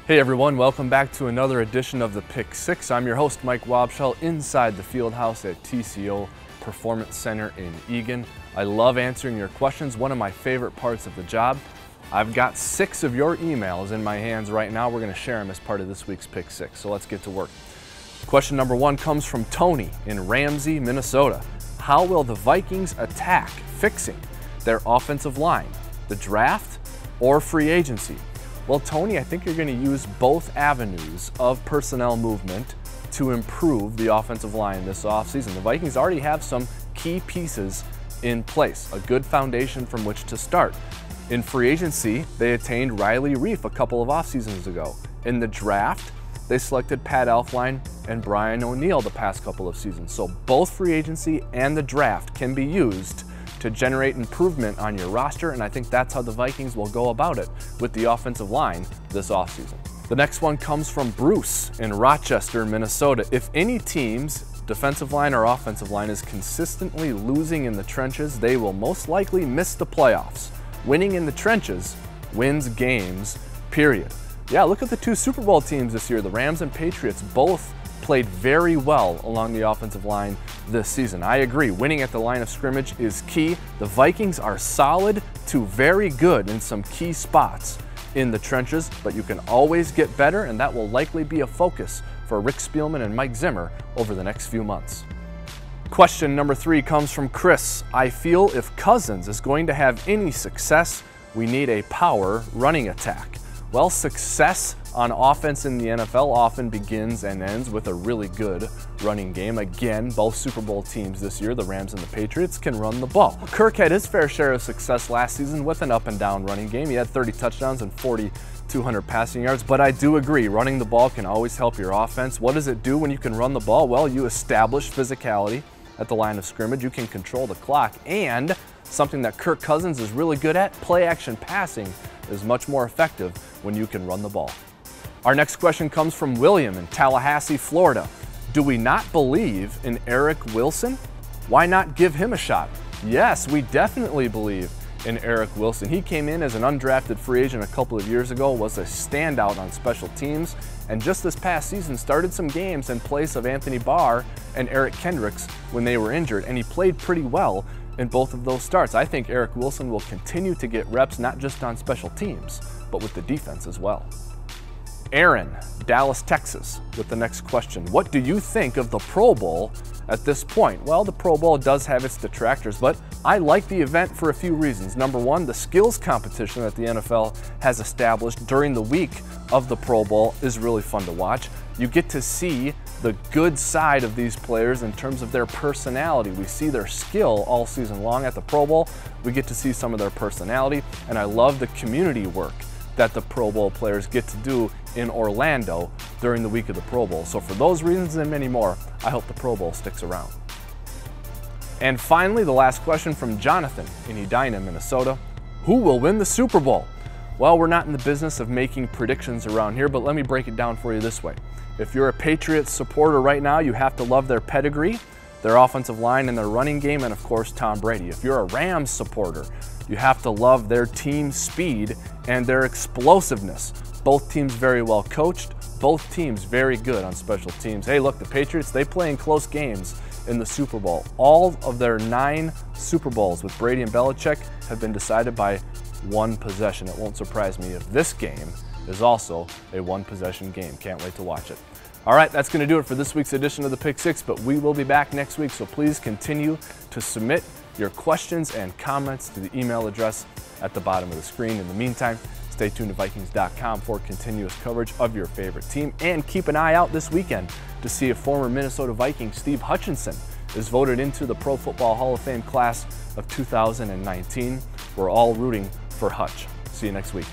Hey everyone, welcome back to another edition of the Pick Six. I'm your host, Mike Wobschall, inside the field house at TCO Performance Center in Eagan. I love answering your questions, one of my favorite parts of the job. I've got 6 of your emails in my hands right now. We're going to share them as part of this week's Pick Six, so let's get to work. Question number 1 comes from Tony in Ramsey, Minnesota. How will the Vikings attack fixing their offensive line, the draft or free agency? Well, Tony, I think you're going to use both avenues of personnel movement to improve the offensive line this offseason. The Vikings already have some key pieces in place, a good foundation from which to start. In free agency, they attained Riley Reiff a couple of off seasons ago. In the draft, they selected Pat Elflein and Brian O'Neill the past couple of seasons. So both free agency and the draft can be used to generate improvement on your roster, and I think that's how the Vikings will go about it with the offensive line this offseason. The next one comes from Bruce in Rochester, Minnesota. If any team's defensive line or offensive line is consistently losing in the trenches, they will most likely miss the playoffs. Winning in the trenches wins games, period. Yeah, look at the 2 Super Bowl teams this year. The Rams and Patriots both played very well along the offensive line this season. I agree, winning at the line of scrimmage is key. The Vikings are solid to very good in some key spots in the trenches, but you can always get better, and that will likely be a focus for Rick Spielman and Mike Zimmer over the next few months. Question number 3 comes from Chris. I feel if Cousins is going to have any success, we need a power running attack. Well, success on offense in the NFL often begins and ends with a really good running game. Again, both Super Bowl teams this year, the Rams and the Patriots, can run the ball. Kirk had his fair share of success last season with an up-and-down running game. He had 30 touchdowns and 4,200 passing yards, but I do agree, running the ball can always help your offense. What does it do when you can run the ball? Well, you establish physicality at the line of scrimmage, you can control the clock, and something that Kirk Cousins is really good at, play-action passing, is much more effective when you can run the ball. Our next question comes from William in Tallahassee, Florida. Do we not believe in Eric Wilson? Why not give him a shot? Yes, we definitely believe in Eric Wilson. He came in as an undrafted free agent a couple of years ago, was a standout on special teams, and just this past season started some games in place of Anthony Barr and Eric Kendricks when they were injured, and he played pretty well in both of those starts. I think Eric Wilson will continue to get reps, not just on special teams, but with the defense as well. Aaron, Dallas, Texas, with the next question. What do you think of the Pro Bowl at this point? Well, the Pro Bowl does have its detractors, but I like the event for a few reasons. Number 1, the skills competition that the NFL has established during the week of the Pro Bowl is really fun to watch. You get to see the good side of these players in terms of their personality. We see their skill all season long at the Pro Bowl. We get to see some of their personality, and I love the community work that the Pro Bowl players get to do in Orlando during the week of the Pro Bowl. So for those reasons and many more, I hope the Pro Bowl sticks around. And finally, the last question from Jonathan in Edina, Minnesota. Who will win the Super Bowl? Well, we're not in the business of making predictions around here, but let me break it down for you this way. If you're a Patriots supporter right now, you have to love their pedigree, their offensive line and their running game, and of course Tom Brady. If you're a Rams supporter, you have to love their team speed and their explosiveness. Both teams very well coached, both teams very good on special teams. Hey, look, the Patriots, they play in close games in the Super Bowl. All of their 9 Super Bowls with Brady and Belichick have been decided by one possession. It won't surprise me if this game is also a one-possession game. Can't wait to watch it. All right, that's going to do it for this week's edition of the Pick Six, but we will be back next week, so please continue to submit your questions and comments to the email address at the bottom of the screen. In the meantime, stay tuned to Vikings.com for continuous coverage of your favorite team, and keep an eye out this weekend to see if former Minnesota Viking Steve Hutchinson is voted into the Pro Football Hall of Fame class of 2019. We're all rooting for Hutch. See you next week.